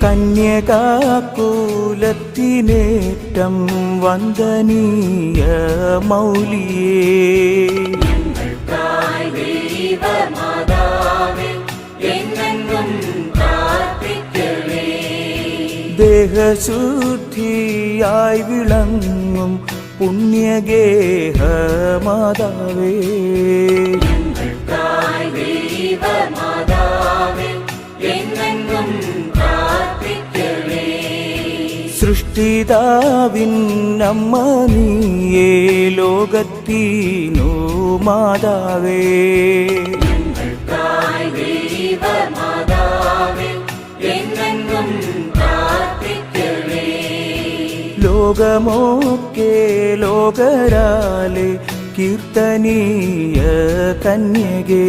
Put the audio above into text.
കന്യകാകുലത്തിനേറ്റം വന്ദനീയ മൗലിയേ, ദേഹശുദ്ധിയായി വിളങ്ങും പുണ്യഗേഹ മാതാവേ, സൃഷ്ടിതാവിൻ അമ്മ നീയേ, ലോകത്തിനു മാതാവേ, ലോകമൊക്കെ ലോകരാലെ കീർത്തനീയ കന്യകേ,